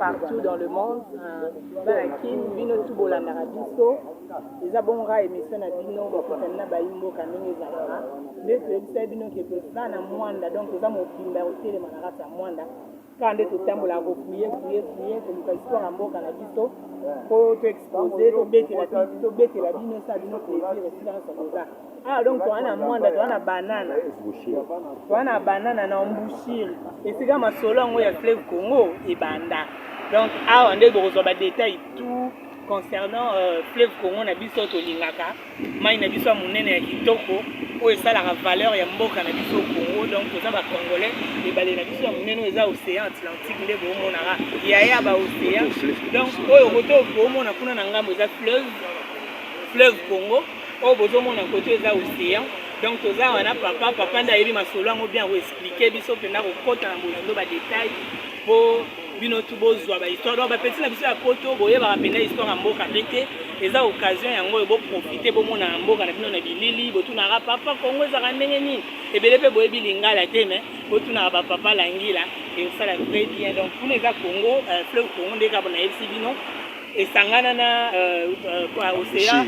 partout dans le monde. Banakin, bino tout bolanda rabiso. Les abonga émission na bino bakotana bayimbo kanenge zalora. Mais c'est bino qui peut ça na mwanda donc za mobimba hôtel manarata mwanda. Quand tout tambola go fouiller comme ka histoire mboka na biso pour te exposer to bete la bino ça bino plaisir et silence comme ça. Ah donc tu as mwanda tu as banana. Tu as banana na mbushiri. Et c'est comme solo ngo ya Fleuve Congo et banda. Donc ah on est gros ba détail tout concernant Fleuve Congo na biso to lingaka. Mai na biso munene ya kitoko o esa la valeur ya mboka na biso Congo donc to za ba congolais et balé na biso munene eza océan Atlantique nde bo monara ya ba océan. Donc o roto bo mona kuna na ngambo eza Fleuve Congo o bozo mona côté eza océan. Donc tout ça on a papa ndayebi masolo ngo bien expliquer biso pena ko kota na bozo ba détail pour bino tout bozwa ba histoire donc ba petit na biso ya poto boye ba rappeler histoire ya mboka bete eza occasion yango bo profiter bo mona mboka na bino na bilili bo tuna ra papa Kongo za ndenge ni ebele pe boye bilingala te mais bo tuna ba papa langila et ça la très bien donc pour les Congo Fleuve Congo de ka bona esi bino et sangana na océan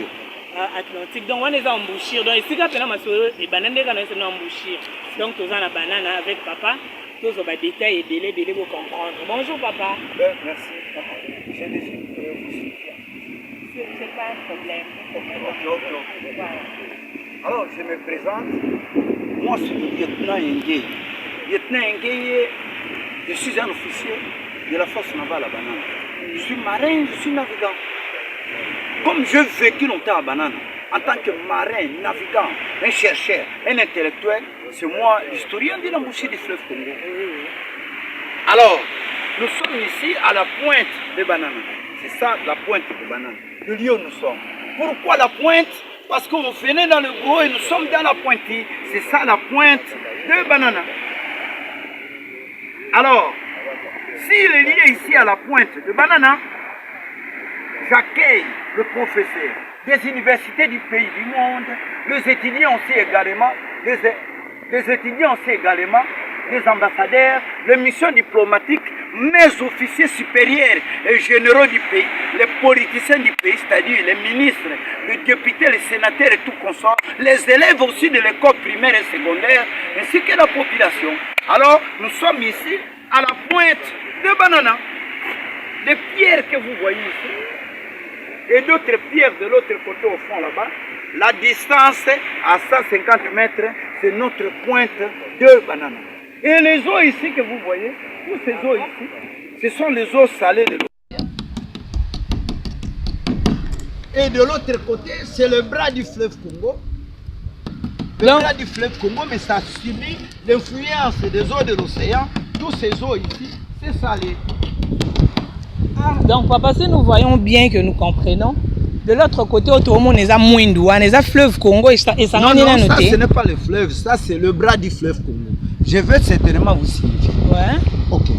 Atlantique donc on est en embouchure donc ici quand on a masolo et banane quand on est en embouchure donc tous en a banane avec papa tous on va détailler délai pour comprendre. Bonjour papa. Merci papa. J'ai des c'est pas un problème. Ok. Alors je me présente. Moi je suis le lieutenant Yengue. Lieutenant Yengue, je suis un officier de la force navale à Banane. Je suis marin, je suis navigant. Comme je vécu longtemps à Banane, en tant que marin, navigant, un chercheur, un intellectuel, c'est moi l'historien de l'embouchure du fleuve Congo. Alors, nous sommes ici à la pointe de Banane. C'est ça la pointe de Banane, le lieu où nous sommes. Pourquoi la pointe? Parce qu'on venait dans le gros et nous sommes dans la pointe. C'est ça la pointe de Banane. Alors, s'il est lié ici à la pointe de Banane, j'accueille le professeur des universités du pays du monde, les étudiants aussi également, les étudiants aussi également, les ambassadeurs, les missions diplomatiques, mes officiers supérieurs et généraux du pays, les politiciens du pays, c'est-à-dire les ministres, les députés, les sénateurs et tout consort, les élèves aussi de l'école primaire et secondaire, ainsi que la population. Alors, nous sommes ici à la pointe de Banane. Les pierres que vous voyez ici, et d'autres pierres de l'autre côté au fond là-bas, la distance à 150 mètres, c'est notre pointe de Banane. Et les eaux ici que vous voyez, toutes ces eaux ici, ce sont les eaux salées de l'océan. Et de l'autre côté, c'est le bras du fleuve Congo. Le bras du fleuve Congo, mais ça subit l'influence des eaux de l'océan. Toutes ces eaux ici, c'est salé. Donc papa, si nous voyons bien que nous comprenons, de l'autre côté, autour on est à Mouindouane, on est à fleuve Congo et ça non, ça ce n'est pas le fleuve, ça c'est le bras du fleuve Congo. Je veux certainement vous signifier. Ouais. Ok.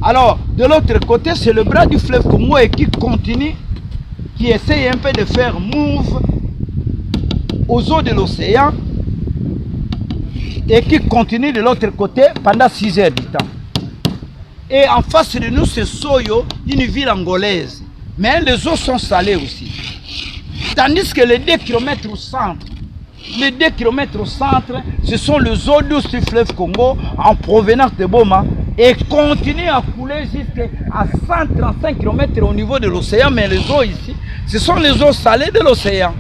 Alors, de l'autre côté, c'est le bras du fleuve Congo et qui continue, qui essaye un peu de faire move aux eaux de l'océan et qui continue de l'autre côté pendant 6 heures du temps. Et en face de nous, c'est Soyo, une ville angolaise. Mais les eaux sont salées aussi. Tandis que les 2 km au centre, ce sont les eaux douces du fleuve Congo en provenance de Boma et continuent à couler jusqu'à 135 km au niveau de l'océan. Mais les eaux ici, ce sont les eaux salées de l'océan.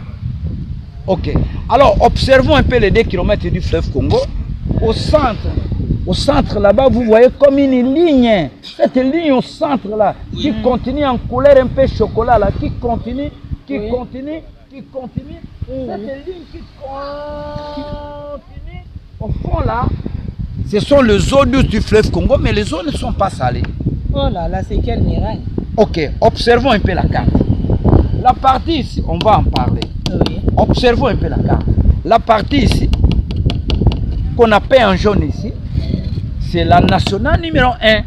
Ok. Alors, observons un peu les 2 km du fleuve Congo. Au centre là-bas, vous voyez comme une ligne. Cette ligne au centre là, qui continue en couleur un peu chocolat là, qui continue. Cette ligne qui continue au fond là, ce sont les eaux douces du fleuve Congo, mais les eaux ne sont pas salées. Oh là là, c'est quel miracle. Ok, observons un peu la carte. La partie ici, on va en parler. Oui. Observons un peu la carte. La partie ici, qu'on a peint en jaune ici, c'est la nationale numéro 1.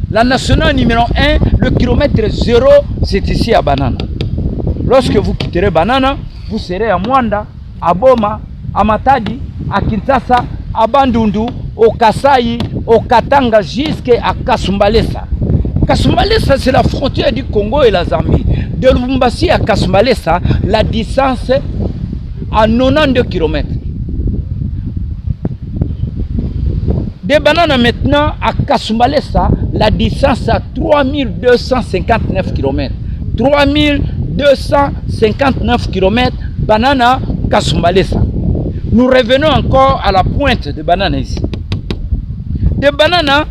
La nationale numéro 1, le kilomètre 0, c'est ici à Banane. Lorsque vous quitterez Banane, vous serez à Mwanda, à Boma, à Matadi, à Kinshasa, à Bandundu, au Kasai, au Katanga, jusqu'à Kasumbalesa. Kasumbalesa, c'est la frontière du Congo et la Zambie. De Lubumbashi à Kasumbalesa, la distance à 92 km. De Banana maintenant à Kasumbalesa, la distance à 3259 km. 3259 km, Banana, Kasumbalesa. Nous revenons encore à la pointe de Banana ici. De Banana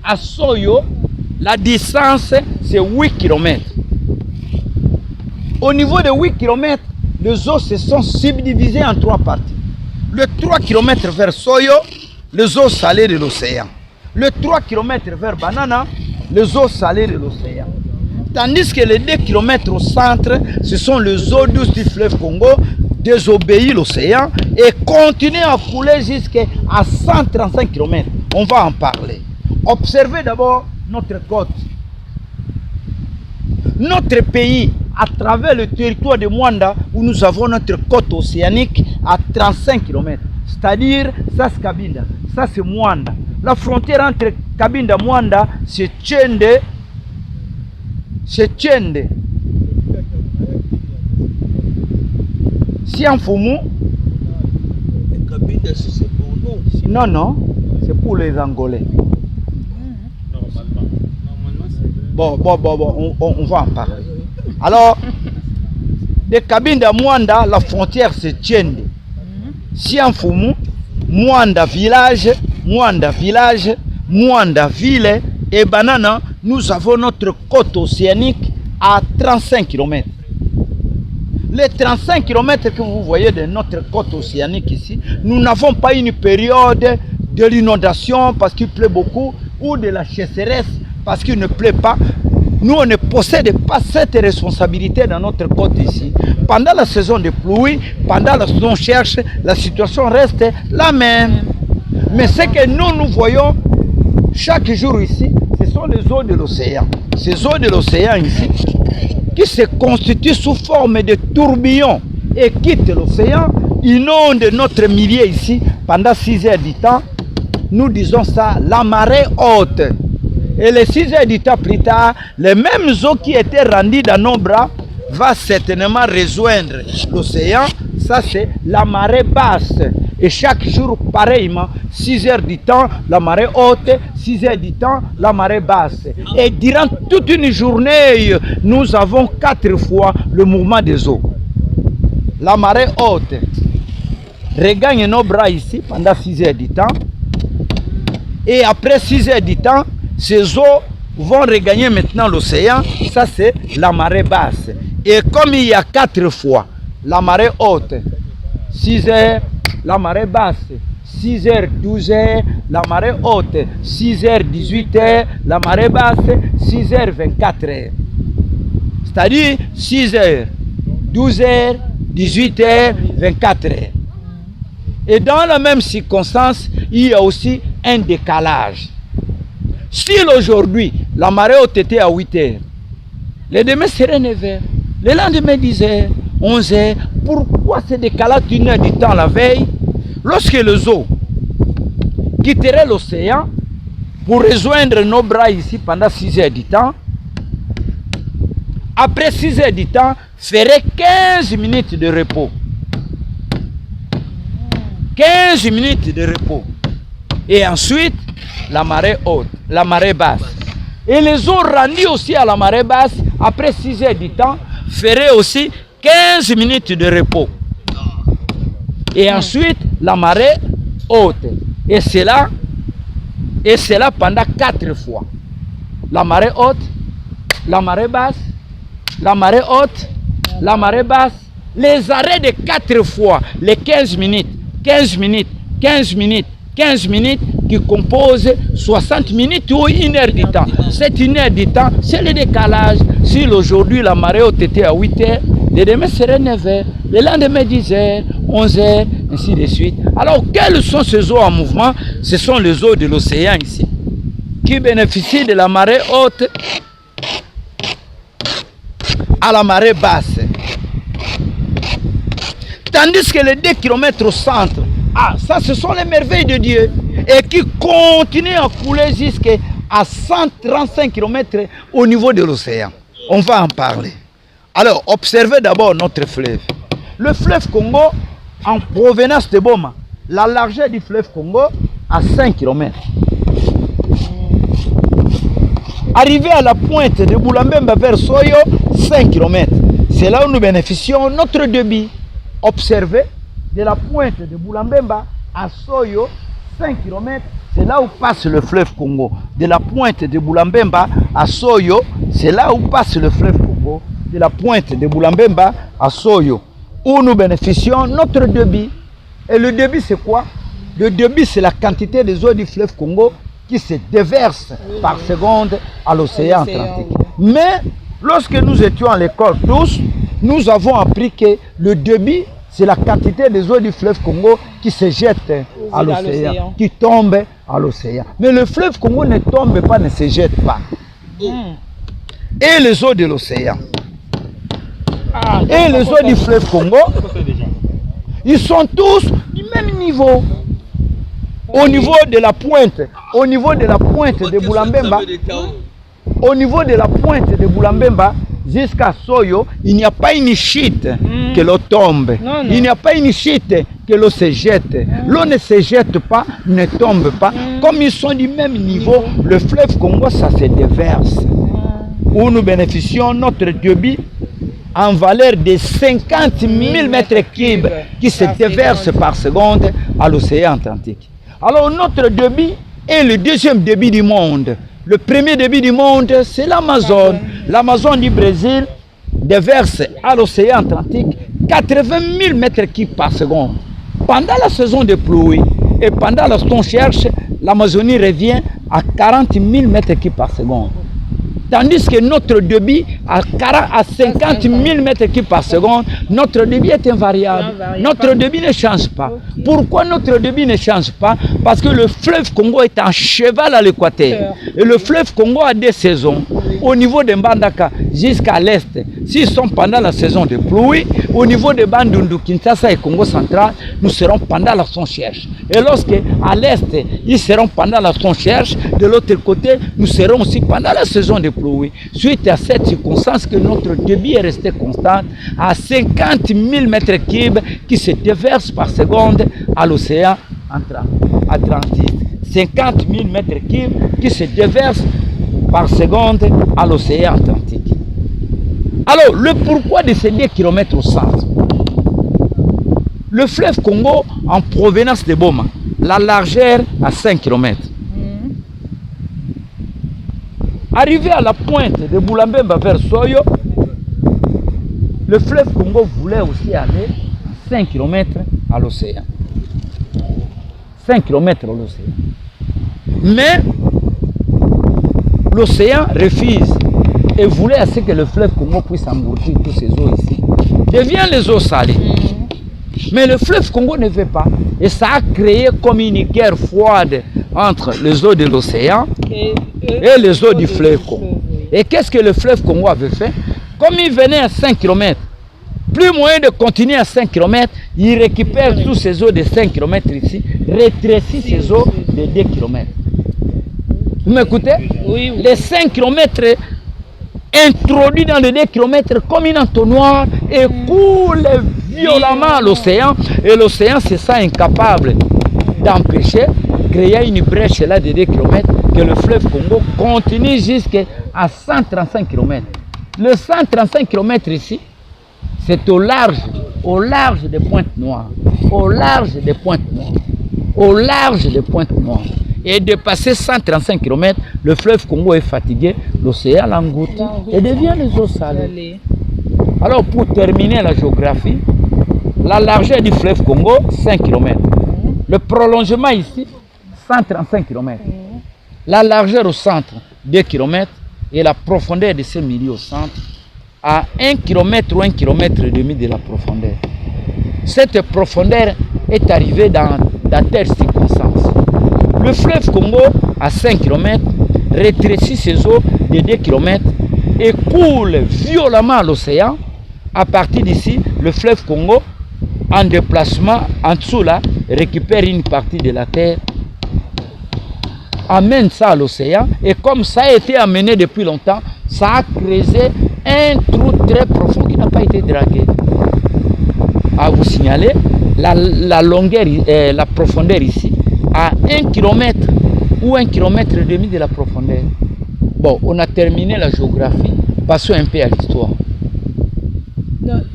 à Soyo, la distance c'est 8 km. Au niveau de 8 km, les eaux se sont subdivisées en 3 parties. Le 3 km vers Soyo, les eaux salées de l'océan. Le 3 km vers Banana, les eaux salées de l'océan. Tandis que les 2 km au centre, ce sont les eaux douces du fleuve Congo, désobéit l'océan et continue à couler jusqu'à 135 km. On va en parler. Observez d'abord notre côte. Notre pays, à travers le territoire de Mwanda, où nous avons notre côte océanique à 35 km. C'est-à-dire, ça c'est Kabinda, ça c'est Mwanda. La frontière entre Kabinda et Mwanda, c'est Tchende. C'est Tchende. Sianfumu. Kabinda, c'est pour nous. Non, non, c'est pour les Angolais. Bon, on va en parler. Alors, de Kabinda à Mwanda, la frontière c'est Tchende. Sianfumu, Mwanda village, Mwanda ville et Banana, nous avons notre côte océanique à 35 km. Les 35 km que vous voyez de notre côte océanique ici, nous n'avons pas une période de l'inondation parce qu'il pleut beaucoup ou de la sécheresse parce qu'il ne pleut pas. Nous, on ne possède pas cette responsabilité dans notre côte ici. Pendant la saison de pluie, pendant la saison cherche, la situation reste la même. Mais ce que nous voyons chaque jour ici, ce sont les eaux de l'océan. Ces eaux de l'océan ici, qui se constituent sous forme de tourbillons et quittent l'océan, inondent notre milieu ici pendant 6 heures du temps. Nous disons ça, la marée haute. Et les 6 heures du temps plus tard, les mêmes eaux qui étaient rendues dans nos bras vont certainement rejoindre l'océan. Ça, c'est la marée basse. Et chaque jour, pareillement, 6 heures du temps, la marée haute, 6 heures du temps, la marée basse. Et durant toute une journée, nous avons 4 fois le mouvement des eaux. La marée haute regagne nos bras ici pendant 6 heures du temps. Et après 6 heures du temps, ces eaux vont regagner maintenant l'océan. Ça, c'est la marée basse. Et comme il y a 4 fois la marée haute, 6 heures, la marée basse, 6 heures, 12 heures, la marée haute, 6 heures, 18 heures, la marée basse, 6 heures, 24 heures. C'est-à-dire 6 heures, 12 heures, 18 heures, 24 heures. Et dans la même circonstance, il y a aussi un décalage. Si aujourd'hui, la marée haute était à 8 heures, le demain serait 9 heures, le lendemain 10 heures, 11 heures. Pourquoi ce décalage d'une heure du temps la veille, lorsque les eaux quitteraient l'océan pour rejoindre nos bras ici pendant 6 heures du temps, après 6 heures du temps, ferait 15 minutes de repos. 15 minutes de repos. Et ensuite, la marée haute, la marée basse. Et les eaux rendues aussi à la marée basse, après 6 heures du temps, feraient aussi 15 minutes de repos. Et ensuite, la marée haute. Et c'est là pendant 4 fois. La marée haute, la marée basse, la marée haute, la marée basse. Les arrêts de 4 fois, les 15 minutes, 15 minutes, 15 minutes, 15 minutes qui composent 60 minutes ou 1 heure du temps. Cette 1 heure du temps, c'est le décalage. Si aujourd'hui la marée haute était à 8 heures, le demain serait 9 heures, le lendemain 10 heures, 11 heures, ainsi de suite. Alors, quelles sont ces eaux en mouvement? Ce sont les eaux de l'océan ici, qui bénéficient de la marée haute à la marée basse. Tandis que les 2 km au centre, ça ce sont les merveilles de Dieu, et qui continuent à couler jusqu'à à 135 km au niveau de l'océan. On va en parler. Alors, observez d'abord notre fleuve. Le fleuve Congo, en provenance de Boma, la largeur du fleuve Congo à 5 km. Arrivé à la pointe de Boulambemba vers Soyo, 5 km. C'est là où nous bénéficions de notre débit. Observez, de la pointe de Boulambemba à Soyo, 5 km, c'est là où passe le fleuve Congo. De la pointe de Boulambemba à Soyo, c'est là où passe le fleuve Congo. De la pointe de Boulambemba à Soyo, où nous bénéficions de notre débit. Et le débit, c'est quoi? Le débit, c'est la quantité des eaux du fleuve Congo qui se déverse par seconde à l'océan Atlantique. Mais lorsque nous étions à l'école tous, nous avons appris que le débit, c'est la quantité des eaux du fleuve Congo qui se jette à l'océan, qui tombe à l'océan. Mais le fleuve Congo ne tombe pas, ne se jette pas. Et les eaux de l'océan, et les eaux du fleuve Congo, ils sont tous du même niveau. Au niveau de la pointe, au niveau de la pointe de Boulambemba, au niveau de la pointe de Boulambemba jusqu'à Soyo, il n'y a pas une chute que l'eau tombe. Non, non. Il n'y a pas une chute que l'eau se jette. L'eau ne se jette pas, ne tombe pas. Comme ils sont du même niveau, le fleuve Congo, ça se déverse. Où nous bénéficions notre débit en valeur de 50 000 mètres cubes qui se déversent par seconde à l'océan Atlantique. Alors notre débit est le deuxième débit du monde. Le premier débit du monde, c'est l'Amazone. L'Amazone du Brésil déverse à l'océan Atlantique 80 000 mètres cubes par seconde. Pendant la saison de pluie et pendant la saison cherche, l'Amazonie revient à 40 000 mètres cubes par seconde. Tandis que notre débit à 50 000 mètres cubes par seconde, notre débit est invariable. Notre débit ne change pas. Pourquoi notre débit ne change pas? Parce que le fleuve Congo est en cheval à l'équateur. Et le fleuve Congo a des saisons. Au niveau de Mbandaka jusqu'à l'est, s'ils sont pendant la saison de pluie, au niveau de Bandundu, Kinshasa et Congo central, nous serons pendant la saison cherche. Et lorsque à l'est, ils seront pendant la saison cherche, de l'autre côté, nous serons aussi pendant la saison de pluie. Suite à cette circonstance que notre débit est resté constant à 50 000 mètres cubes qui se déversent par seconde à l'océan Atlantique. 50 000 mètres cubes qui se déversent par seconde à l'océan Atlantique. Alors, le pourquoi de ces 2 km au centre? Le fleuve Congo en provenance de Boma, la largeur à 5 km. Arrivé à la pointe de Boulambemba vers Soyo, le fleuve Congo voulait aussi aller 5 km à l'océan. 5 km à l'océan. Mais l'océan refuse et voulait assez que le fleuve Congo puisse engloutir toutes ces eaux ici. Devient les eaux salées. Mais le fleuve Congo ne veut pas. Et ça a créé comme une guerre froide entre les eaux de l'océan et les eaux du fleuve Congo. Et qu'est-ce que le fleuve Congo avait fait? Comme il venait à 5 km, plus moyen de continuer à 5 km, il récupère toutes ces eaux de 5 km ici, rétrécit ces eaux de 2 km. Vous m'écoutez? Oui, oui. Les 5 km introduit dans les 2 km comme une entonnoir et coule violemment à l'océan. Et l'océan se sent incapable d'empêcher, créer une brèche là de 2 km, que le fleuve Congo continue jusqu'à 135 km. Le 135 km ici, c'est au large des Pointes-Noires, au large des Pointes-Noires, au large des Pointes-Noires. Et de passer 135 km, le fleuve Congo est fatigué, l'océan l'engloutit et devient les eaux salées. Alors pour terminer la géographie, la largeur du fleuve Congo, 5 km. Le prolongement ici, 135 km. La largeur au centre, 2 km. Et la profondeur de ce milieu au centre, à 1 km ou 1 km et demi de la profondeur. Cette profondeur est arrivée dans telle circonstance. Le fleuve Congo, à 5 km, rétrécit ses eaux de 2 km et coule violemment à l'océan. À partir d'ici, le fleuve Congo, en déplacement en dessous là, récupère une partie de la terre amène ça à l'océan. Et comme ça a été amené depuis longtemps, ça a creusé un trou très profond qui n'a pas été dragué. À vous signaler, la longueur, la profondeur ici, à 1 km ou 1,5 km de la profondeur. Bon, on a terminé la géographie, passons un peu à l'histoire.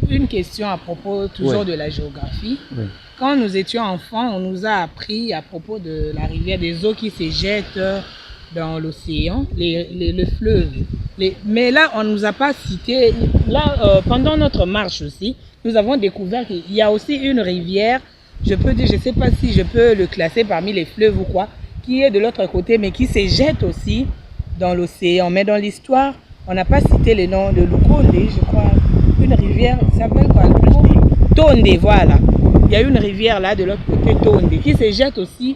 Une question à propos toujours de la géographie. Oui. Quand nous étions enfants, on nous a appris à propos de la rivière, des eaux qui se jettent dans l'océan, le fleuve. Mais là, on ne nous a pas cité. Là, pendant notre marche aussi, nous avons découvert qu'il y a aussi une rivière, je ne sais pas si je peux le classer parmi les fleuves ou quoi, qui est de l'autre côté, mais qui se jette aussi dans l'océan. Mais dans l'histoire, on n'a pas cité le nom de Lukonde, je crois. Une rivière, ça s'appelle quoi? Tonde, voilà. Il y a une rivière là de l'autre côté, Tonde, qui se jette aussi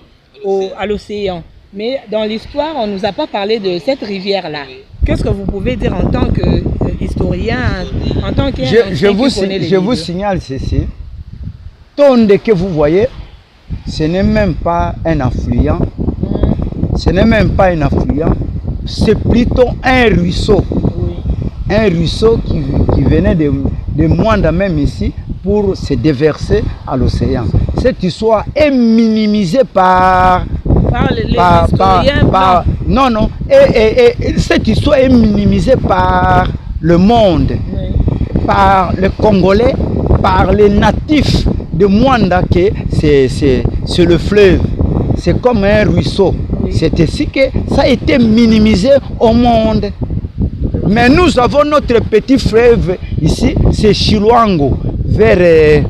à l'océan. Mais dans l'histoire, on ne nous a pas parlé de cette rivière-là. Qu'est-ce que vous pouvez dire en tant qu'historien, en tant qu'ancien Je vous signale ceci. Tonde que vous voyez, ce n'est même pas un affluent. Ce n'est même pas un affluent. C'est plutôt un ruisseau. Un ruisseau qui venait de Mwanda même ici pour se déverser à l'océan. Cette histoire est minimisée par non. Et cette histoire est minimisée par le monde, par les Congolais, par les natifs de Mwanda, que c'est le fleuve. C'est comme un ruisseau. C'est ainsi que ça a été minimisé au monde. Mais nous avons notre petit fleuve ici, c'est Chilwango, vers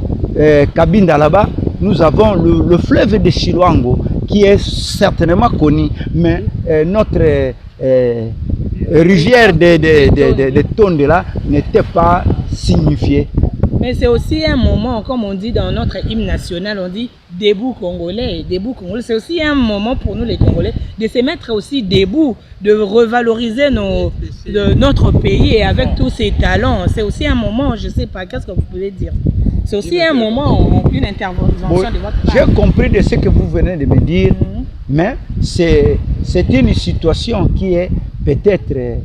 Kabinda là-bas. Nous avons le fleuve de Chilwango qui est certainement connu, mais notre rivière de Tonde là n'était pas signifiée. Mais c'est aussi un moment, comme on dit dans notre hymne national, on dit debout Congolais, debout Congolais. C'est aussi un moment pour nous les Congolais de se mettre aussi debout, de revaloriser notre pays et avec tous ses talents. C'est aussi un moment, je ne sais pas, qu'est-ce que vous pouvez dire? C'est aussi un moment, une intervention de votre part. J'ai compris de ce que vous venez de me dire, mais c'est une situation qui est peut-être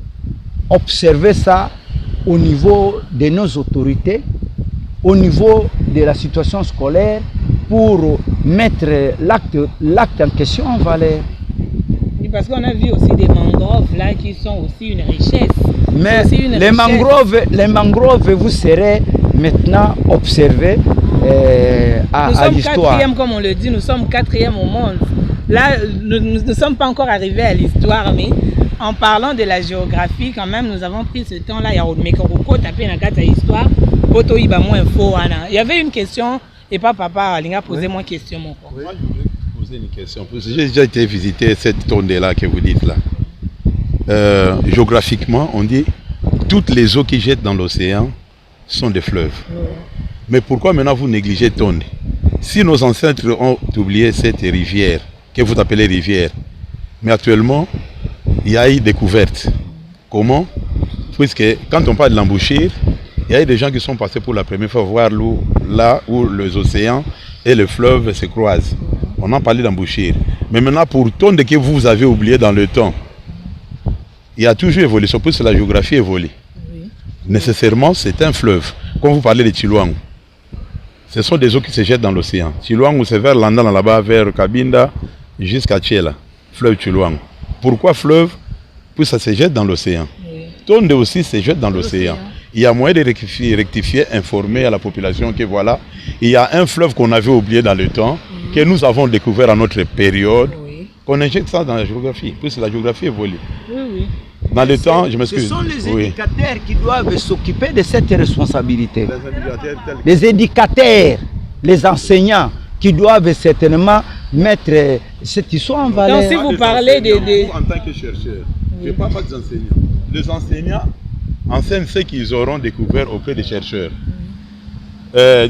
observer ça au niveau de nos autorités, au niveau de la situation scolaire, pour mettre l'acte en question en valeur. Oui, parce qu'on a vu aussi des mangroves là qui sont aussi une richesse. Mais les mangroves, vous serez maintenant observés à l'histoire. Nous sommes quatrième, comme on le dit, nous sommes quatrième au monde. Là, nous ne sommes pas encore arrivés à l'histoire, mais en parlant de la géographie, quand même, nous avons pris ce temps-là. Il y avait une question, et pas papa, Linga, posez-moi une question. Moi, je voulais poser une question. J'ai déjà été visiter cette tonde-là que vous dites là. Géographiquement, on dit toutes les eaux qui jettent dans l'océan sont des fleuves. Mais pourquoi maintenant vous négligez Tonde? Si nos ancêtres ont oublié cette rivière, que vous appelez rivière, mais actuellement, il y a eu découverte. Comment? Puisque quand on parle de l'embouchure, il y a eu des gens qui sont passés pour la première fois voir là où les océans et le fleuve se croisent. On en parlait d'embouchure. Mais maintenant, pour Tonde que vous avez oublié dans le temps, il y a toujours évolution, puisque la géographie évolue. Oui. Nécessairement, c'est un fleuve. Quand vous parlez de Chilwango, ce sont des eaux qui se jettent dans l'océan. Chilwango, c'est vers Landana là-bas, vers Kabinda, jusqu'à Tchela, fleuve Chilwango. Pourquoi fleuve? Puis ça se jette dans l'océan. Oui. Tonde aussi se jette dans l'océan. Il y a moyen de rectifier, informer à la population que voilà, il y a un fleuve qu'on avait oublié dans le temps, que nous avons découvert à notre période, qu'on injecte ça dans la géographie, puisque la géographie évolue. Oui. Dans le temps, je m'excuse. Ce sont les éducateurs qui doivent s'occuper de cette responsabilité. Les éducateurs, les enseignants qui doivent certainement mettre cette histoire en valeur. Donc si vous parlez de... En tant que chercheur, je ne parle pas des enseignants. Les enseignants enseignent ce qu'ils auront découvert auprès des chercheurs.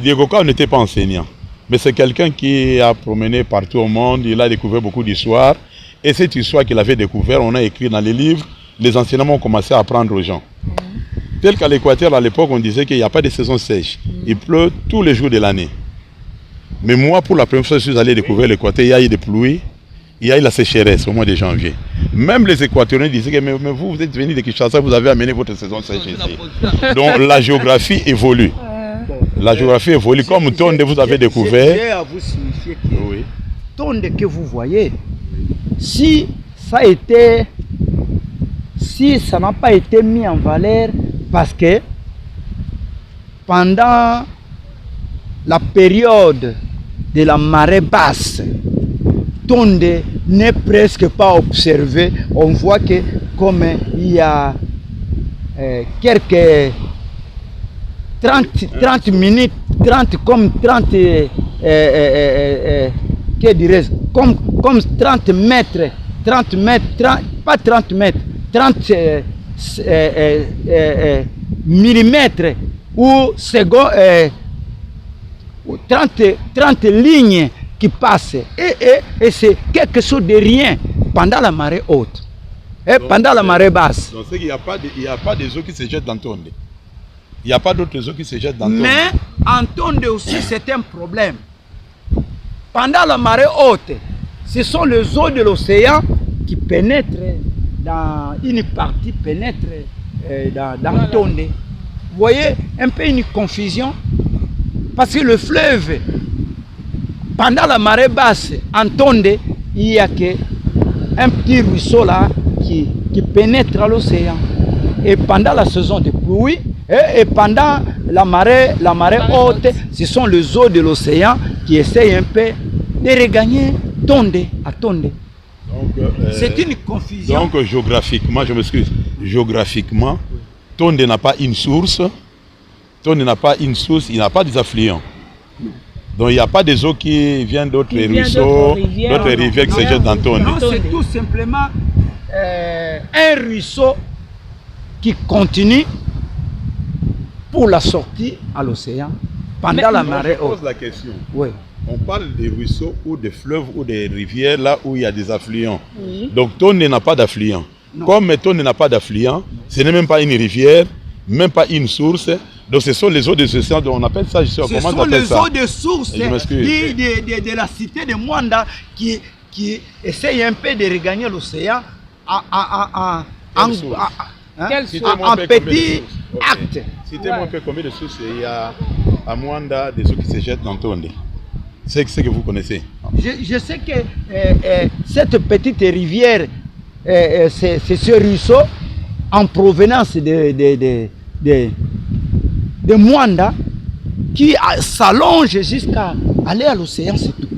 Diego Kao n'était pas enseignant, mais c'est quelqu'un qui a promené partout au monde, il a découvert beaucoup d'histoires. Et cette histoire qu'il avait découverte, on a écrit dans les livres, les enseignants ont commencé à apprendre aux gens. Tel qu'à l'Équateur, à l'époque, on disait qu'il n'y a pas de saison sèche. Il pleut tous les jours de l'année. Mais moi, pour la première fois, je suis allé découvrir l'Équateur, il y a eu des pluies il y a eu la sécheresse au mois de janvier. Même les Équatoriens disaient que mais vous êtes venus de Kinshasa, vous avez amené votre saison sèche ici. Donc la géographie évolue. La géographie évolue. Comme Tonde, vous avez découvert. J'ai à vous signifier que Tonde que vous voyez, si ça n'a pas été mis en valeur, parce que pendant la période de la marée basse, Tonde n'est presque pas observé. On voit que comme il y a quelques 30 minutes, 30 mètres, pas 30 mètres, 30 millimètres ou secondes, 30 lignes qui passent. Et c'est quelque chose de rien pendant la marée haute. Et pendant la marée basse. Donc il n'y a pas des eaux qui se jettent dans Tonde. Il n'y a pas d'autres eaux qui se jettent dans Tonde. Mais en Tonde aussi, c'est un problème. Pendant la marée haute, ce sont les eaux de l'océan qui pénètrent dans une partie, dans Tonde. Vous voyez un peu une confusion. Parce que le fleuve, pendant la marée basse, en Tonde, il n'y a qu'un petit ruisseau là qui pénètre à l'océan. Et pendant la saison de pluie, et pendant la marée haute, ce sont les eaux de l'océan qui essayent un peu de regagner à Tonde. C'est une confusion. Donc géographiquement, je m'excuse, géographiquement, Tonde n'a pas une source. Tonde n'a pas une source, il n'a pas des affluents. Donc il n'y a pas des eaux qui viennent d'autres ruisseaux, d'autres rivières qui se jettent dans Tonde. Non, c'est tout simplement un ruisseau qui continue pour la sortie à l'océan pendant la marée haute. Je pose la question. Oui. On parle des ruisseaux ou des fleuves ou des rivières là où il y a des affluents. Oui. Donc Tonde n'a pas d'affluents. Comme Tonde n'a pas d'affluents, ce n'est même pas une rivière, même pas une source. Donc ce sont les eaux des océans, on appelle ça, je sais comment on appelle ça. Ce sont les eaux de source de la cité de Mwanda qui essayent un peu de regagner l'océan en petit acte. Citez-moi un peu combien de sources il y a à Mwanda des eaux qui se jettent dans Tonde. C'est ce que vous connaissez. Je sais que cette petite rivière, c'est ce ruisseau en provenance de Mwanda qui s'allonge jusqu'à aller à l'océan, c'est tout.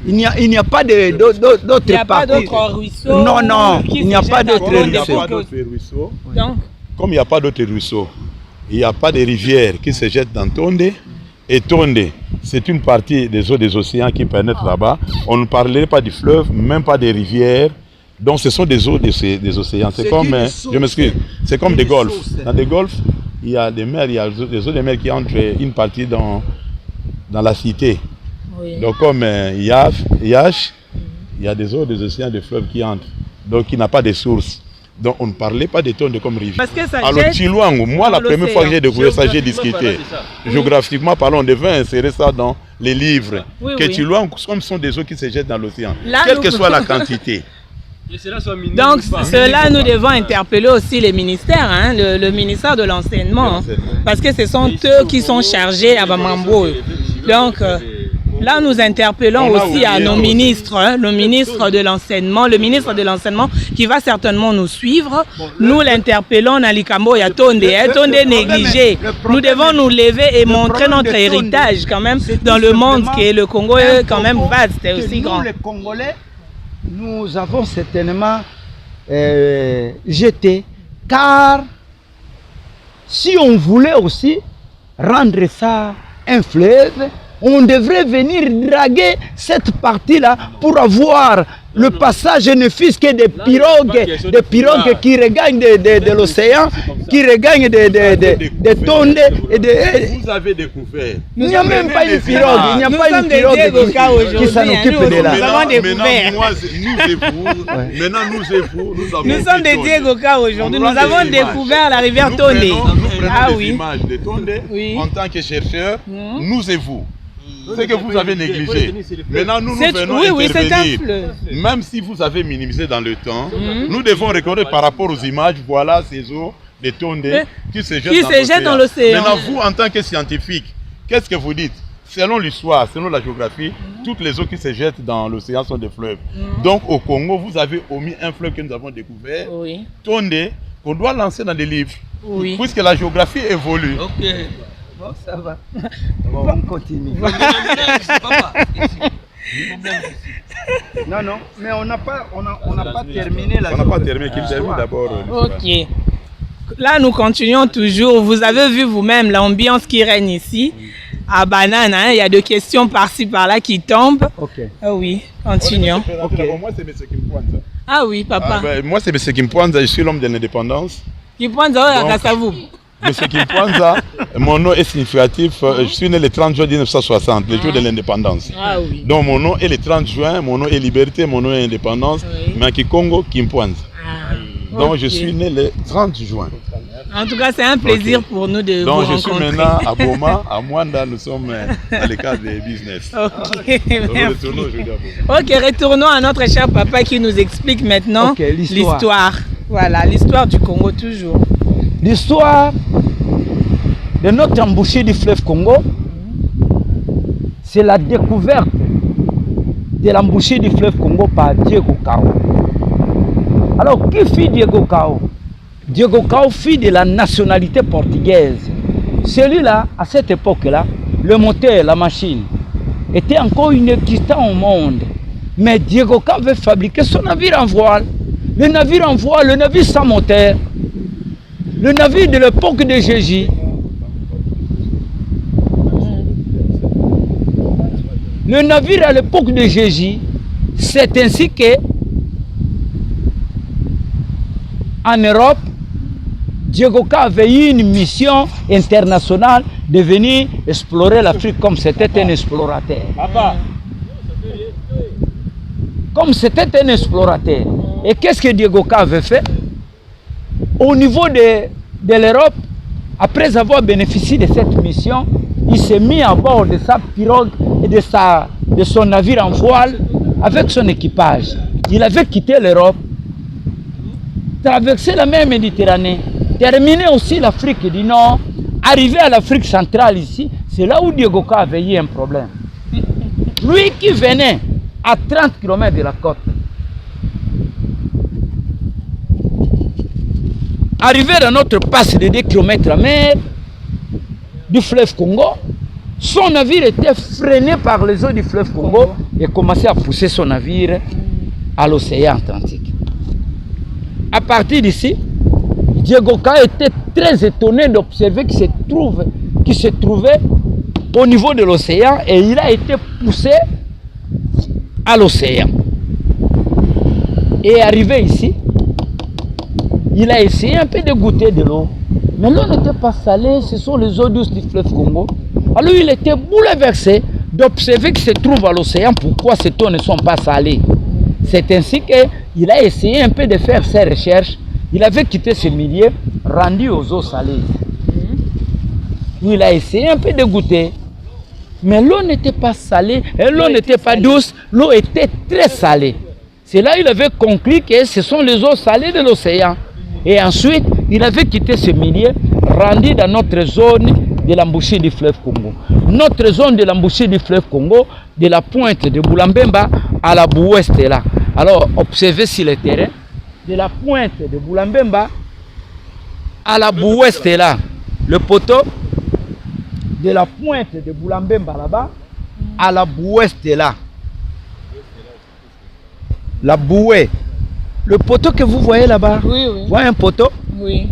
Il n'y a pas d'autres parties. Ruisseaux. Non, il n'y a pas d'autres ruisseaux. Comme il n'y a pas d'autres ruisseaux, il n'y a pas de rivières qui se jettent dans Tonde. Et Tonde, c'est une partie des eaux des océans qui pénètrent là-bas. On ne parlait pas du fleuve, même pas des rivières. Donc ce sont des eaux des océans. C'est comme, je m'excuse, c'est comme des golfs. Dans des golfs, il y a des mers, il y a des eaux de mer qui entrent une partie dans la cité. Oui. Donc comme Yash, il y a des eaux des océans, des fleuves qui entrent. Donc il n'a pas de source. Donc on ne parlait pas de Tonde comme rivière. Parce que ça alors Chiluango, moi la première fois que j'ai découvert ça, j'ai discuté. Géographiquement parlant, on devait insérer ça dans les livres. Oui, que Chiluango, comme sont des eaux qui se jettent dans l'océan, quelle que soit la quantité. Donc cela, nous devons interpeller aussi les ministères, hein, le ministère de l'enseignement, parce que ce sont eux qui sont chargés à Bamambo. Donc là, nous interpellons aussi à nos ministres, hein, le ministre de l'enseignement qui va certainement nous suivre. Nous l'interpellons à Likambo et à Tonde, Tonde négligé. Nous devons nous lever et montrer notre héritage quand même dans le monde, que le Congo est quand même vaste et aussi grand. Les Congolais, nous avons certainement jeté, car si on voulait aussi rendre ça un fleuve, on devrait venir draguer cette partie-là pour avoir le passage, ne fût-ce que des pirogues qui regagnent de l'océan, qui regagnent de Tonde. Vous avez découvert. Il n'y a même pas une pirogue, il n'y a pas une pirogue qui s'en occupe de là. Nous avons découvert. Nous sommes des Diegoka aujourd'hui, nous avons découvert la rivière Tonde. Ah oui. Images de Tonde en tant que chercheurs, nous et vous. Ce que vous avez négligé. Maintenant, nous venons oui, c'est un intervenir. fleuve. Même si vous avez minimisé dans le temps, nous devons reconnaître par rapport aux images, voilà ces eaux de Tondé qui se jettent dans l'océan. Maintenant, vous, en tant que scientifique, qu'est-ce que vous dites? Selon l'histoire, selon la géographie, toutes les eaux qui se jettent dans l'océan sont des fleuves. Donc au Congo, vous avez omis un fleuve que nous avons découvert, Tondé, qu'on doit lancer dans des livres. Puisque la géographie évolue. Ok, bon, ça va. Bon, on continue. Non, non, mais on n'a pas terminé la. On n'a pas terminé, qu'il termine d'abord. Ok. Là, nous continuons toujours. Vous avez vu vous-même l'ambiance qui règne ici. À Banane, hein, il y a des questions par-ci, par-là qui tombent. Ok. Ah oui, continuons. Moi, c'est M. Kimpwanza. Ah oui, papa. Moi, c'est M. Kimpwanza, je suis l'homme de l'indépendance. Kimpwanza, grâce à vous. M. Kimpwanza, mon nom est significatif. Je suis né le 30 juin 1960, le jour de l'indépendance. Ah oui. Donc, mon nom est le 30 juin, mon nom est liberté, mon nom est indépendance. Mais Kikongo, Kimpwanza. Donc, je suis né le 30 juin. En tout cas, c'est un plaisir pour nous de vous rencontrer. Donc, je suis maintenant à Boma, à Mwanda, nous sommes dans le cadre des business. Ok, retournons à notre cher papa qui nous explique maintenant l'histoire. Voilà, l'histoire du Congo toujours. L'histoire de notre embouchure du fleuve Congo, c'est la découverte de l'embouchure du fleuve Congo par Diego Cao. Alors, qui fit Diego Cao? Diego Cao fit de la nationalité portugaise. Celui-là, à cette époque-là, le moteur, la machine, était encore inexistant au monde. Mais Diego Cao veut fabriquer son navire en voile. Le navire en voile, le navire sans moteur. Le navire de l'époque de Jésus. Le navire à l'époque de Jésus, c'est ainsi que en Europe, Diego Cao avait eu une mission internationale de venir explorer l'Afrique comme c'était un explorateur. Comme c'était un explorateur. Et qu'est-ce que Diego Cao avait fait? Au niveau de l'Europe, après avoir bénéficié de cette mission, il s'est mis à bord de sa pirogue et de son navire en voile avec son équipage. Il avait quitté l'Europe, traversé la mer Méditerranée, terminé aussi l'Afrique du Nord, arrivé à l'Afrique centrale ici, c'est là où Diego Cao avait eu un problème. Lui qui venait à 30 km de la côte, arrivé dans notre passe de 2 km à mer du fleuve Congo, son navire était freiné par les eaux du fleuve Congo et commençait à pousser son navire à l'océan Atlantique. À partir d'ici, Diego Cao était très étonné d'observer qu'il se trouvait au niveau de l'océan et il a été poussé à l'océan. Et arrivé ici, il a essayé un peu de goûter de l'eau. Mais l'eau n'était pas salée, ce sont les eaux douces du fleuve Congo. Alors il était bouleversé d'observer qu'il se trouve à l'océan, pourquoi ces eaux ne sont pas salées. C'est ainsi qu'il a essayé un peu de faire ses recherches. Il avait quitté ce milieu, rendu aux eaux salées. Il a essayé un peu de goûter. Mais l'eau n'était pas salée, et l'eau n'était pas douce, l'eau était très salée. C'est là qu'il avait conclu que ce sont les eaux salées de l'océan. Et ensuite, il avait quitté ce milieu, rendu dans notre zone de l'embouchure du fleuve Congo. Notre zone de l'embouchure du fleuve Congo, de la pointe de Boulambemba à la Bououest là. Alors, observez sur le terrain, de la pointe de Boulambemba à la Bououest là, le poteau, de la pointe de Boulambemba là-bas à la Bououest là. La bouée. Le poteau que vous voyez là-bas, oui. Vous voyez un poteau? Oui.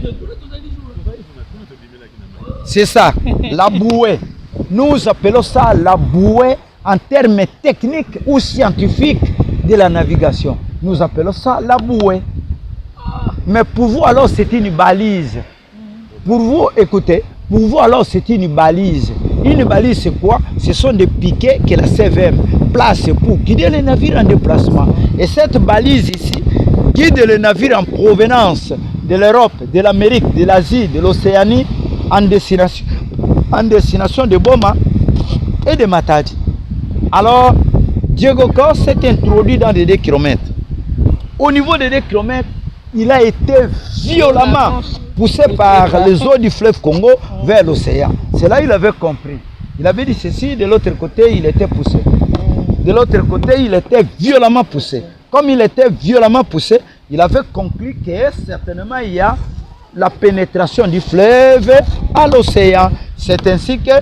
C'est ça, la bouée. Nous appelons ça la bouée en termes techniques ou scientifiques de la navigation. Nous appelons ça la bouée. Mais pour vous alors c'est une balise. Pour vous, écoutez, pour vous alors c'est une balise. Une balise c'est quoi? Ce sont des piquets que la CVM place pour guider les navires en déplacement. Et cette balise ici guide les navires en provenance de l'Europe, de l'Amérique, de l'Asie, de l'Océanie en destination de Boma et de Matadi. Alors, Diego Cao s'est introduit dans les 2 km. Au niveau des 2 km, il a été violemment poussé par les eaux du fleuve Congo vers l'océan. C'est là qu'il avait compris. Il avait dit ceci, de l'autre côté, il était poussé. De l'autre côté, il était violemment poussé. Comme il était violemment poussé, il avait conclu que certainement il y a la pénétration du fleuve à l'océan. C'est ainsi que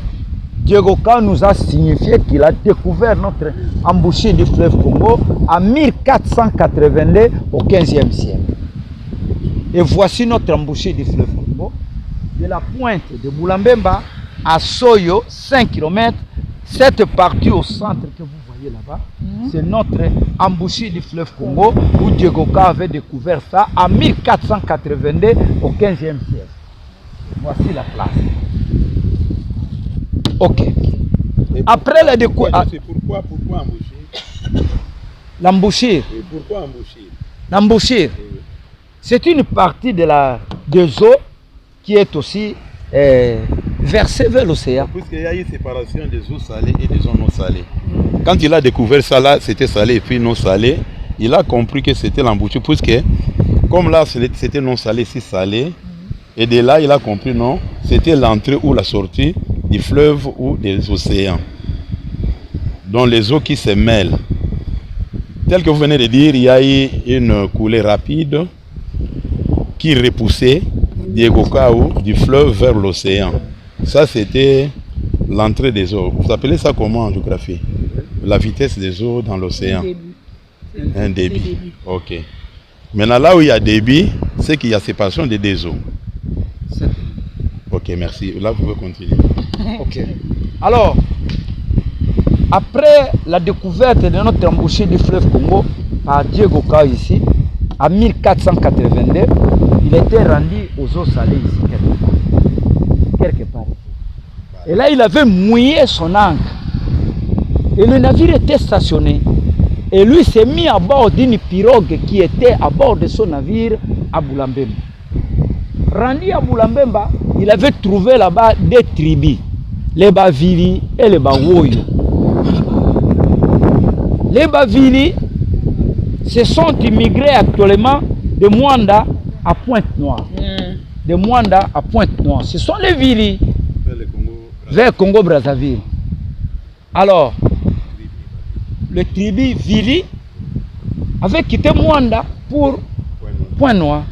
Diego Cao nous a signifié qu'il a découvert notre embouchure du fleuve Congo en 1482 au 15e siècle. Et voici notre embouchure du fleuve Congo, de la pointe de Boulambemba à Soyo, 5 km. Cette partie au centre que vous voyez là-bas, c'est notre embouchure du fleuve Congo où Diego Cao avait découvert ça en 1482 au 15e siècle. Voici la place. Ok. Après la découverte. Pourquoi embouchure? L'embouchure. Pourquoi embouchure? L'embouchure. C'est une partie des eaux qui est aussi versée vers l'océan. Puisqu'il y a une séparation des eaux salées et des eaux non salées. Quand il a découvert ça là, c'était salé et puis non salé, il a compris que c'était l'embouchure. Puisque comme là c'était non salé, c'est salé. Et de là il a compris non, c'était l'entrée ou la sortie du fleuve ou des océans. Donc les eaux qui se mêlent. Tel que vous venez de dire, il y a eu une coulée rapide qui repoussait Diego Cao du fleuve vers l'océan. Ça, c'était l'entrée des eaux. Vous appelez ça comment en géographie? La vitesse des eaux dans l'océan. Un débit. Ok. Maintenant, là où il y a débit, c'est qu'il y a séparation des 2 eaux. Ok, merci. Là, vous pouvez continuer. Ok. Alors, après la découverte de notre embouchure du fleuve Congo par Diego Cao ici, en 1482, il était rendu aux eaux salées ici, quelque part. Et là, il avait mouillé son ancre. Et le navire était stationné. Et lui s'est mis à bord d'une pirogue qui était à bord de son navire à Boulambemba. Rendu à Boulambemba, il avait trouvé là-bas des tribus, les Bavili et les Bawoyo. Les Bavili se sont immigrés actuellement de Mwanda à Pointe-Noire. De Mwanda à Pointe-Noire. Ce sont les Vili vers Congo-Brazzaville. Alors, le tribu Vili avait quitté Mwanda pour Pointe-Noire.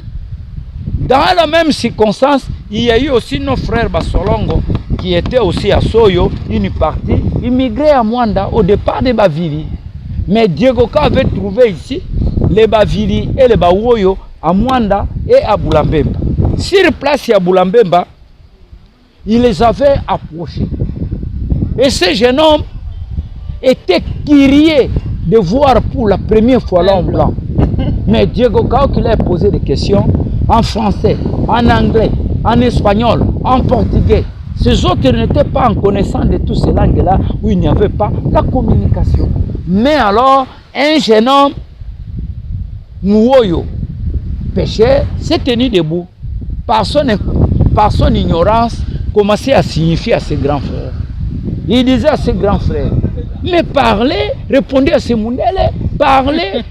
Dans la même circonstance, il y a eu aussi nos frères Basolongo qui étaient aussi à Soyo, une partie immigrée à Mwanda au départ des Bavili. Mais Diego Cao avait trouvé ici les Bavili et les Bawoyo à Mwanda et à Boulambemba. Sur place à Boulambemba, il les avait approchés. Et ce jeune homme était curieux de voir pour la première fois l'homme blanc. Mais Diego Cao qui lui a posé des questions en français, en anglais, en espagnol, en portugais. Ces autres n'étaient pas en connaissance de toutes ces langues-là où il n'y avait pas la communication. Mais alors, un jeune homme, Mouoyo, pêcheur, s'est tenu debout. Par son ignorance, commençait à signifier à ses grands frères. Il disait à ses grands frères, mais parlez, répondez à ces Mundele, parlez.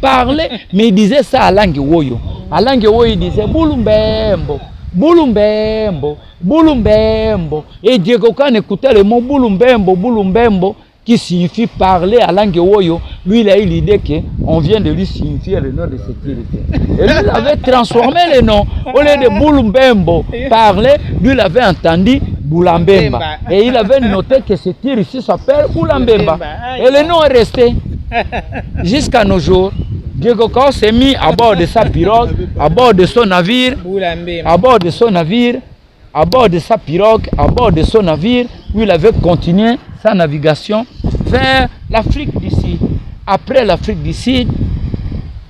Mais il disait ça à langue Woyo. À langue Woyo, il disait Bulumbembo, Bulumbembo, Bulumbembo. Et Diego Cao écoutait le mot Bulumbembo, qui signifie parler à langue Woyo. Lui, il a eu l'idée qu'on vient de lui signifier le nom de sécurité. Et lui, il avait transformé le nom. Au lieu de Bulumbembo, parler, lui, il avait entendu Boulambemba. Et il avait noté que ce tir ici s'appelle Boulambemba. Et le nom est resté. Jusqu'à nos jours, Diego Cao s'est mis à bord de sa pirogue, à bord de son navire, à bord de son navire, à bord de sa pirogue, à bord de son navire, où il avait continué sa navigation vers l'Afrique du Sud. Après l'Afrique du Sud,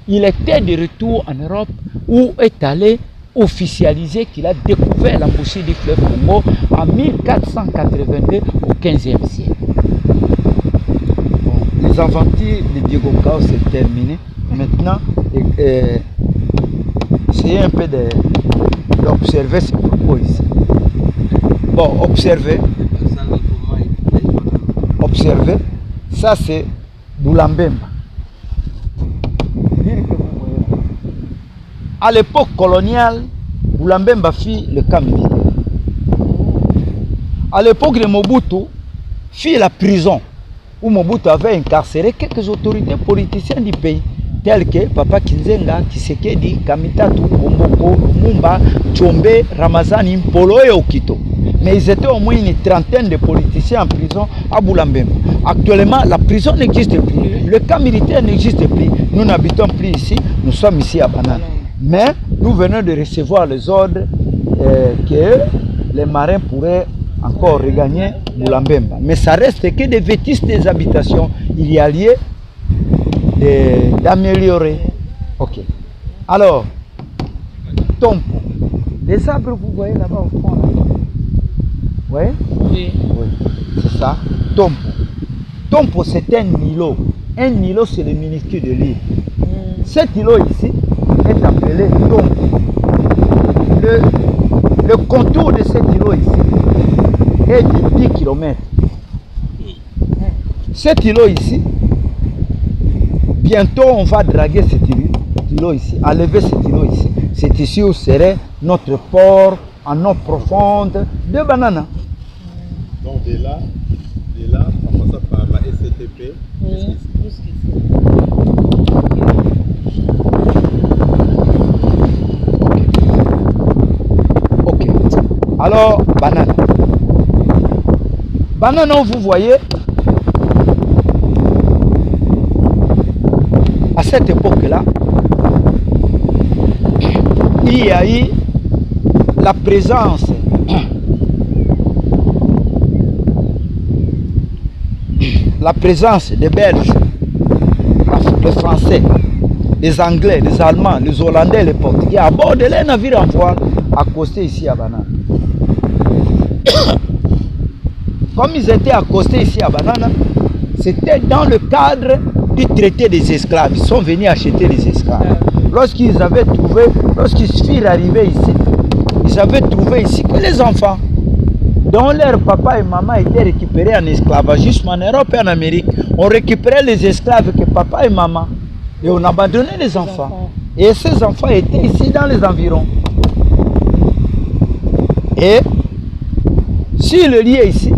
il était de retour en Europe où est allé officialiser qu'il a découvert l'embouchure du fleuve Congo en 1482 au 15e siècle. Bon, les aventures de Diego Cao c'est terminé. Maintenant, c'est un peu d'observer ce propos ici. Bon, observer Ça c'est Boulambemba. À l'époque coloniale, Boulambemba fit le camp militaire. À l'époque de Mobutu, fit la prison où Mobutu avait incarcéré quelques autorités politiciennes du pays, tels que Papa Kinzenga, Tshisekedi, Kamitatu, Omboko, Lumumba, Tchombe, Ramazani, Mpolo et Okito. Mais ils étaient au moins une trentaine de politiciens en prison à Boulambemba. Actuellement, la prison n'existe plus, le camp militaire n'existe plus. Nous n'habitons plus ici, nous sommes ici à Banane. Mais nous venons de recevoir les ordres que les marins pourraient encore regagner Boulambemba. Mais ça reste que des vétustes des habitations. Il y a lieu d'améliorer. Ok. Alors, Tompo. Les arbres, vous voyez là-bas au fond, là. Oui? Oui. Oui. C'est ça. Tompo. Tompo, c'est un îlot. Un îlot, c'est le minuscule de l'île. Cet îlot ici est appelé Tompo. Le contour de cet îlot ici est de 10 km. Cet îlot ici, bientôt on va draguer cet îlot ici, enlever cet îlot ici. C'est ici où serait notre port en eau profonde de Banana. Donc de là, en passant par la SCTP, jusqu'ici. Ok. Alors, Banana. Banana, vous voyez, à cette époque-là, il y a eu la présence des Belges, des Français, des Anglais, des Allemands, les Hollandais, les Portugais, à bord de les navires en voile, accostés ici à Banane. Comme ils étaient accostés ici à Banane, c'était dans le cadre du traité des esclaves. Ils sont venus acheter les esclaves. Lorsqu'ils firent arriver ici, ils avaient trouvé ici que les enfants, dont leurs papa et maman étaient récupérés en esclavagisme en Europe et en Amérique. On récupérait les esclaves que papa et maman, et on abandonnait les enfants. Et ces enfants étaient ici dans les environs. Et s'ils le liaient ici,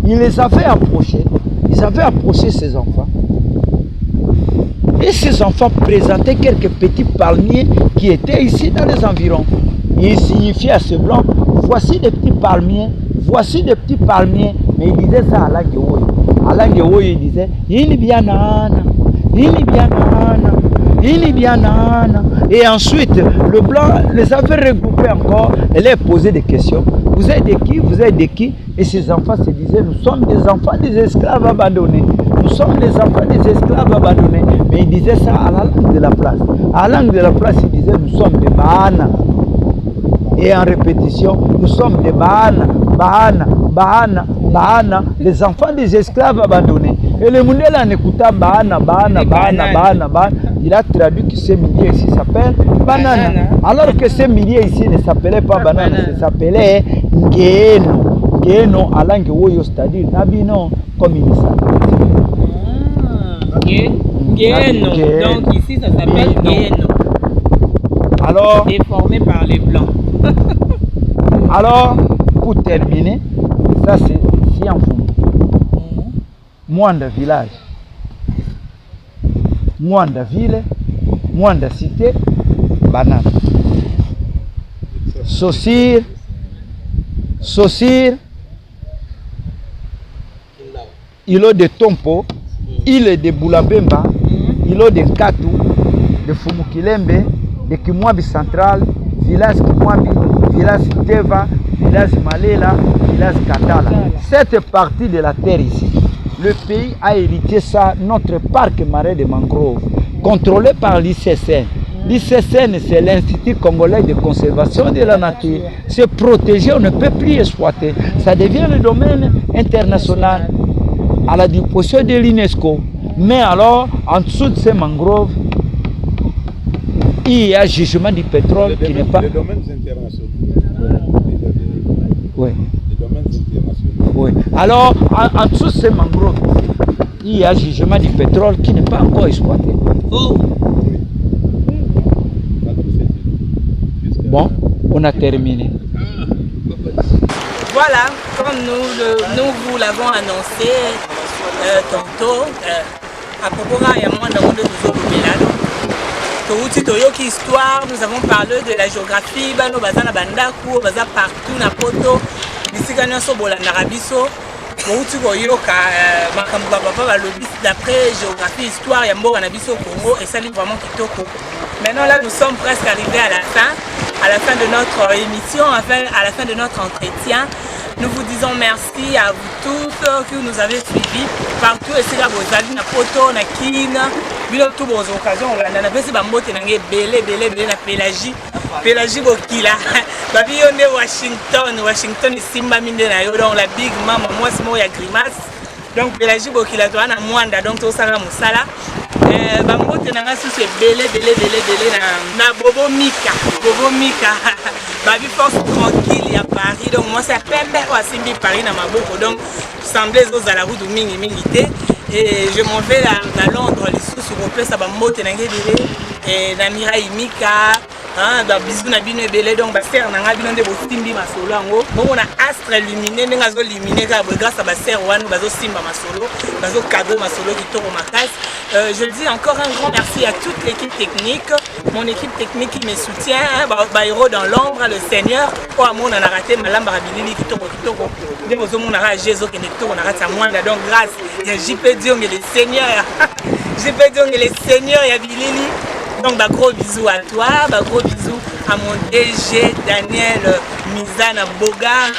ils les avaient approchés. Ils avaient approché ces enfants. Et ces enfants présentaient quelques petits palmiers qui étaient ici dans les environs. Il signifiait à ce blanc, voici des petits palmiers, voici des petits palmiers. Mais il disait ça à Langewoy. À Langewoy, il disait, il bianana, il bianana, il bianana. Et ensuite, le blanc les avait regroupés encore et leur posait des questions. Vous êtes de qui? Vous êtes de qui? Et ces enfants se disaient, nous sommes des enfants des esclaves abandonnés. Nous sommes des enfants des esclaves abandonnés. Mais il disait ça à la langue de la place. À la langue de la place, il disait, nous sommes des Bahana. Et en répétition, nous sommes des Bahana, Bahana, Bahana, Bahana, les enfants des esclaves abandonnés. Et le monde en écoutant Bahana, Bahana, Bahana, Bahana, Bahana, il a traduit que ce milieu ici s'appelle Banana. Alors que ce milieu ici ne s'appelait pas Banana, ça s'appelait Ngeno. Ngeno, à langue Woyo, c'est-à-dire Nabino, comme il s'appelle. Ngeno. Donc ici, ça s'appelle Ngeno. Alors, déformé par les Blancs. Alors, pour terminer, ça c'est Sianfoum. Mwanda village, Mwanda ville, Mwanda cité, Banane. Saucir, îlot de Tompo, île de Boulambemba, îlot de Nkatu, de Fumukilembe, de Kimwabi central, village Kimwabi, village Teva, village Malela, village Katala. Cette partie de la terre ici, le pays a hérité ça, notre parc marais de mangroves, contrôlé par l'ICCN. L'ICCN, c'est l'Institut congolais de conservation de la nature. C'est protégé, on ne peut plus exploiter. Ça devient le domaine international à la disposition de l'UNESCO. Mais alors, en dessous de ces mangroves, il y a jugement du pétrole qui n'est pas... Les domaines internationaux. Oui. Les domaines internationaux. Oui. Alors, en dessous de ces mangroves, il y a jugement du pétrole qui n'est pas encore exploité. Oh. Bon, on a terminé. Voilà, comme nous vous l'avons annoncé tantôt, à propos de histoire, nous avons parlé de la géographie, bano bazana bandaku, baza partout na poto, bisika nyonso bolanda biso. D'après géographie, histoire, il y a mboka na biso Congo et ça livre vraiment kitoko. Maintenant là, nous sommes presque arrivés à la fin de notre émission, à la fin de notre entretien. Nous vous disons merci à vous tous qui nous avez suivis partout et c'est là vos amis na poto na kina bilo tous vos occasions on a fait bambote na belé na Pélagie Bokila babi yonde Washington simba minde na yo donc la big mama moi c'est moi ya grimace donc Pélagie Bokila to na mwanda donc to sala musala bambote na ngasu c'est belé na Bobo Mika babi force tranquille à Paris donc moi c'est pembe ou asimbi Paris na maboko donc semblait aux à la route mingi et je m'en vais à Londres les sous sur place à bambote na ngedele et na Mirai Mika ba bisou na bino ebele donc ba sœur na nga bino nde bosimbi masolo yango bongo na astre luminé ndenge azo luminé ka grâce à ba sœur wana bazo simba masolo bazo cadeau masolo kitoko makasi. Je dis encore un grand merci à toute l'équipe technique, mon équipe technique qui me soutient, ba héros dans l'ombre, le Seigneur, pour amour na raté malamba bilili kitoko de bozo mon na Jésus qui ne kitoko na rata mwanda donc grâce ya JP Dieu mais le Seigneur JP Dieu mais le Seigneur ya bilili. Donc bah, gros bisous à toi, bah, gros bisous à mon DG Daniel Mizana Boga,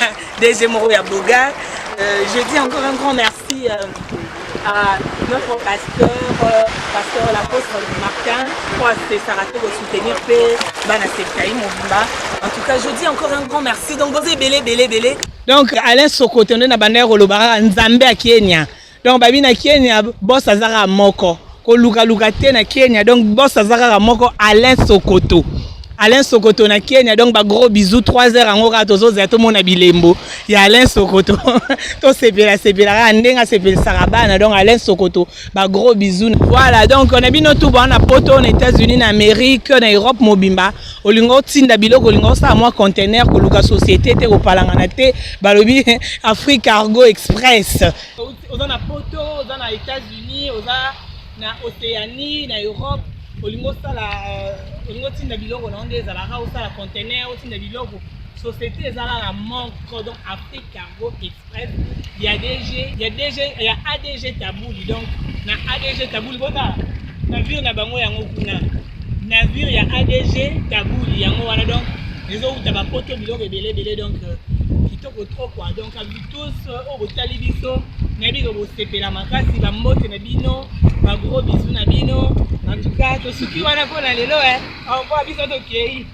DG Moroya Boga. Je dis encore un grand merci à notre pasteur l'apôtre Martin pour s'arrêter de soutenir Bana Septaï Mobimba. En tout cas, je dis encore un grand merci. Donc vous belé. Donc Alain Sokoto na banero lobara Nzambe à Kenya. Donc babi na Kenya boss azara moko. Luka te na Kenya donc boss azaka moko Alain Sokoto na Kenya donc ba gros bisous 3 heures en ora tozo za to mona bilembo ya Alain Sokoto to sepela ndenga sepela sarabana donc Alain Sokoto ba gros bisous. Voilà donc on a bino tout bon na poto aux États-Unis na Amérique na Europe mobimba olingo tinda biloko olingo sa moi conteneur ko luka société te ko palangana te balobi Afrique Cargo Express ozana poto ozana États-Unis oza na Océanie, na Europe, olingo sala olingo tinda biloko na onde ezalaka osala conteneur otinda biloko société ezala na manque donc Afrique Cargo Express il y a ADG Tabouli donc na ADG Tabouli bota navire na bango yango kuna navire ya ADG Tabouli yango wana donc les autres ba poto biloko ebele donc kitoko trop quoi donc à vous tous au botali biso nabi ko bosepela makasi ba mbote na bino ba gros bisous na bino en tout cas to suki wana ko na lelo au revoir biso to kei